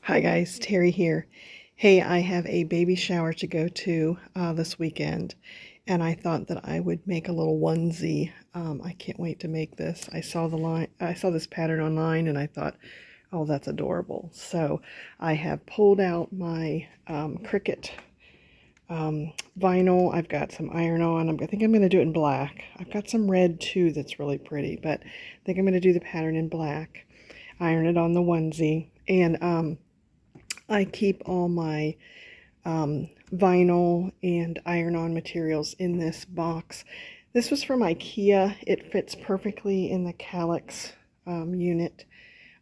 Hi guys, Terry here. Hey, I have a baby shower to go to this weekend, and I thought that I would make a little onesie. I can't wait to make this. I saw this pattern online, and I thought, oh, that's adorable. So I have pulled out my Cricut vinyl. I've got some iron-on. I think I'm going to do it in black. I've got some red too that's really pretty, but I think I'm going to do the pattern in black. Iron it on the onesie, and I keep all my vinyl and iron-on materials in this box. This was from IKEA. It fits perfectly in the calyx unit.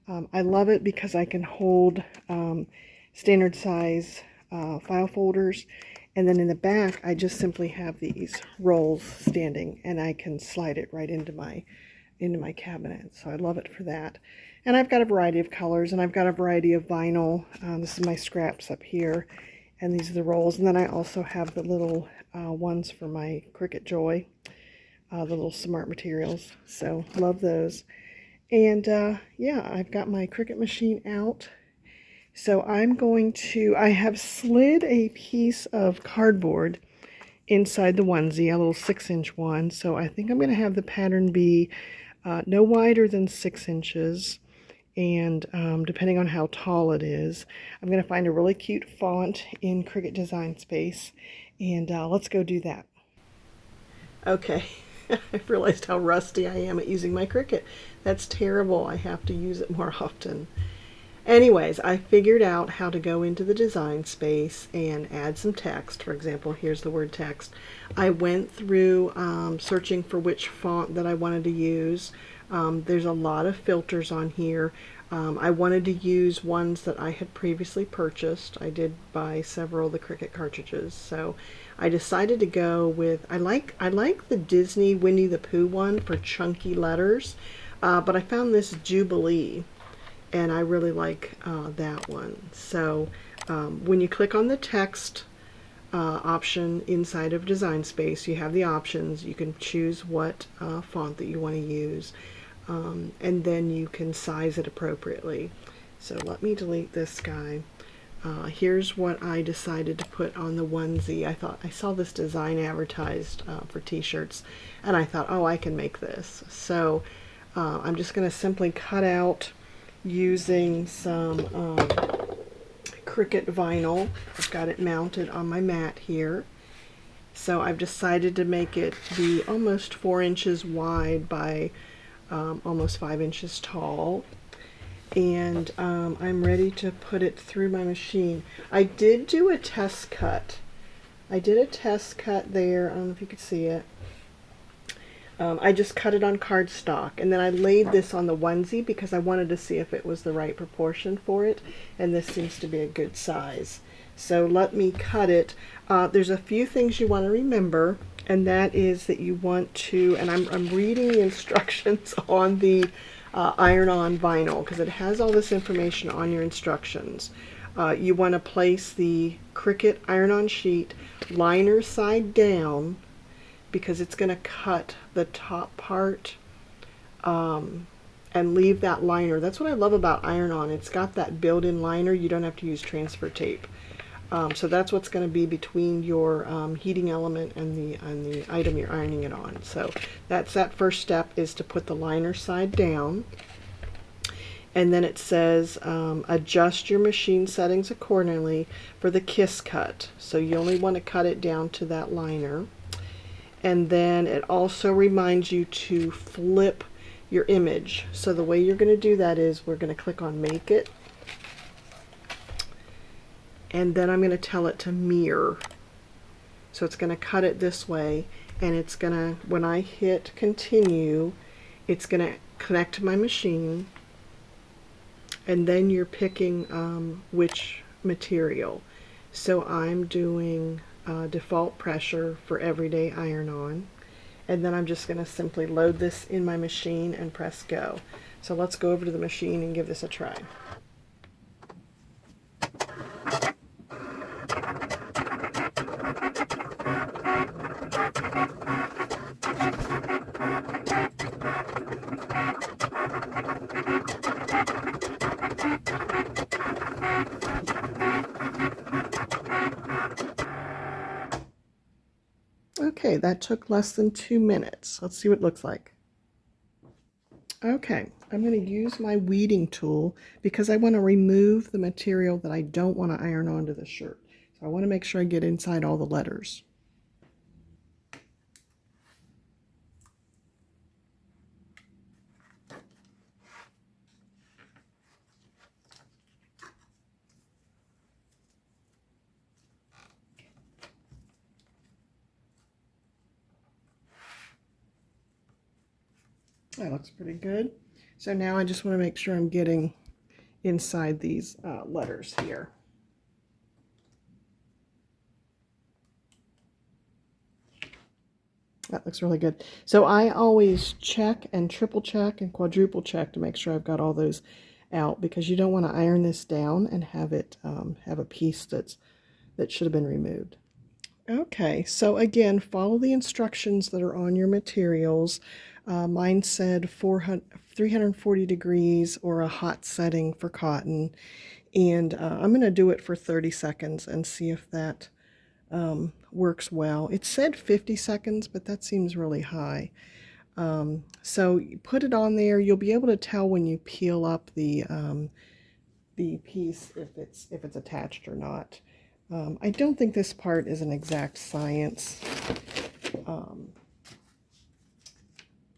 I love it because I can hold standard size file folders, and then in the back I just simply have these rolls standing, and I can slide it right into my cabinet. So I love it for that. And I've got a variety of colors, and I've got a variety of vinyl. This is my scraps up here, and these are the rolls. And then I also have the little ones for my Cricut Joy, the little smart materials. So love those. And yeah, I've got my Cricut machine out. So I have slid a piece of cardboard inside the onesie, a little 6-inch one. So I think I'm going to have the pattern be no wider than 6 inches. And depending on how tall it is, I'm going to find a really cute font in Cricut Design Space, and let's go do that. Okay, I've realized how rusty I am at using my Cricut. That's terrible. I have to use it more often. Anyways, I figured out how to go into the Design Space and add some text. For example, here's the word text. I went through searching for which font that I wanted to use. There's a lot of filters on here. I wanted to use ones that I had previously purchased. I did buy several of the Cricut cartridges, so I decided to go with, I like the Disney Winnie the Pooh one for chunky letters, but I found this Jubilee, and I really like that one. So when you click on the text option inside of Design Space, you have the options. You can choose what font that you want to use, and then you can size it appropriately. So let me delete this guy. Here's what I decided to put on the onesie. I saw this design advertised for t-shirts, and I thought, oh, I can make this. So I'm just going to simply cut out using some Cricut vinyl. I've got it mounted on my mat here. So I've decided to make it be almost 4 inches wide by almost 5 inches tall. And I'm ready to put it through my machine. I did do a test cut. I did a test cut there. I don't know if you could see it. I just cut it on cardstock, and then I laid this on the onesie because I wanted to see if it was the right proportion for it, and this seems to be a good size. So let me cut it. There's a few things you want to remember, and that is that you want to, and I'm reading the instructions on the iron-on vinyl because it has all this information on your instructions. You want to place the Cricut iron-on sheet liner side down, because it's going to cut the top part and leave that liner. That's what I love about iron-on. It's got that built-in liner. You don't have to use transfer tape. So that's what's going to be between your heating element and the item you're ironing it on. So that's that first step, is to put the liner side down. And then it says adjust your machine settings accordingly for the kiss cut. So you only want to cut it down to that liner. And then it also reminds you to flip your image. So the way you're going to do that is we're going to click on Make It. And then I'm going to tell it to mirror. So it's going to cut it this way. And it's going to, when I hit Continue, it's going to connect to my machine. And then you're picking which material. So I'm doing default pressure for everyday iron-on, and then I'm just going to simply load this in my machine and press go. So let's go over to the machine and give this a try. Okay, that took less than 2 minutes. Let's see what it looks like. Okay, I'm going to use my weeding tool because I want to remove the material that I don't want to iron onto the shirt. So I want to make sure I get inside all the letters. That looks pretty good. So now I just want to make sure I'm getting inside these letters here. That looks really good. So I always check and triple check and quadruple check to make sure I've got all those out, because you don't want to iron this down and have it have a piece that should have been removed. Okay, so again, follow the instructions that are on your materials. Mine said 340 degrees or a hot setting for cotton. And I'm going to do it for 30 seconds and see if that works well. It said 50 seconds, but that seems really high. So you put it on there. You'll be able to tell when you peel up the piece if it's attached or not. I don't think this part is an exact science.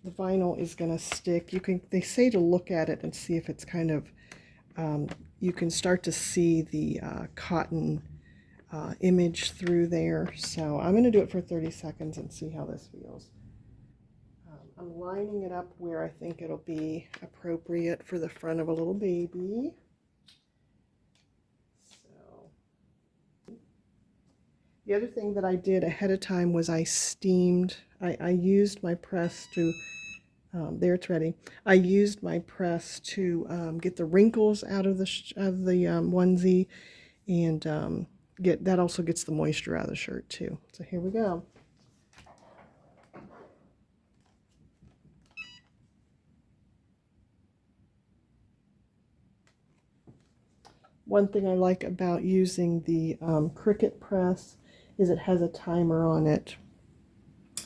The vinyl is going to stick. They say to look at it and see if it's kind of, you can start to see the cotton image through there. So I'm going to do it for 30 seconds and see how this feels. I'm lining it up where I think it'll be appropriate for the front of a little baby. The other thing that I did ahead of time was I steamed. I used my press to, there it's ready. I used my press to get the wrinkles out of the onesie, and that also gets the moisture out of the shirt too. So here we go. One thing I like about using the Cricut press is it has a timer on it,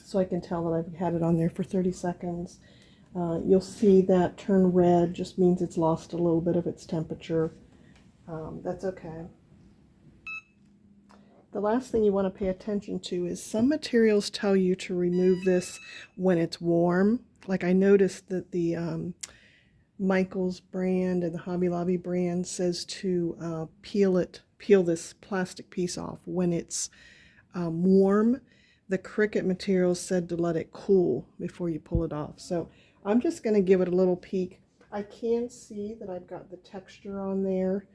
so I can tell that I've had it on there for 30 seconds. You'll see that turn red just means it's lost a little bit of its temperature. That's okay. The last thing you want to pay attention to is some materials tell you to remove this when it's warm. Like I noticed that the Michaels brand and the Hobby Lobby brand says to peel this plastic piece off when it's warm. The Cricut materials said to let it cool before you pull it off. So I'm just going to give it a little peek. I can see that I've got the texture on there.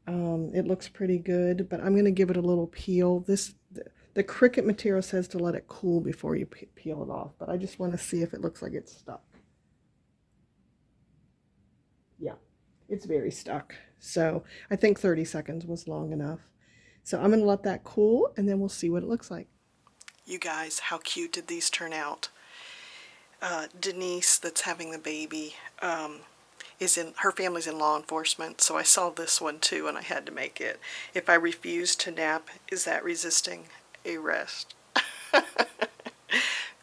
It looks pretty good, but I'm going to give it a little peel. The Cricut material says to let it cool before you peel it off, but I just want to see if it looks like it's stuck. Yeah, it's very stuck. So I think 30 seconds was long enough. So I'm going to let that cool, and then we'll see what it looks like. You guys, how cute did these turn out? Denise, that's having the baby, her family's in law enforcement, so I saw this one too, and I had to make it. If I refuse to nap, is that resisting arrest?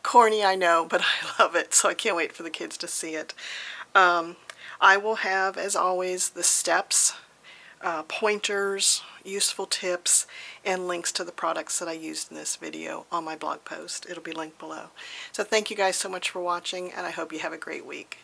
Corny, I know, but I love it, so I can't wait for the kids to see it. I will have, as always, the steps, pointers, useful tips, and links to the products that I used in this video on my blog post. It'll be linked below. So thank you guys so much for watching, and I hope you have a great week.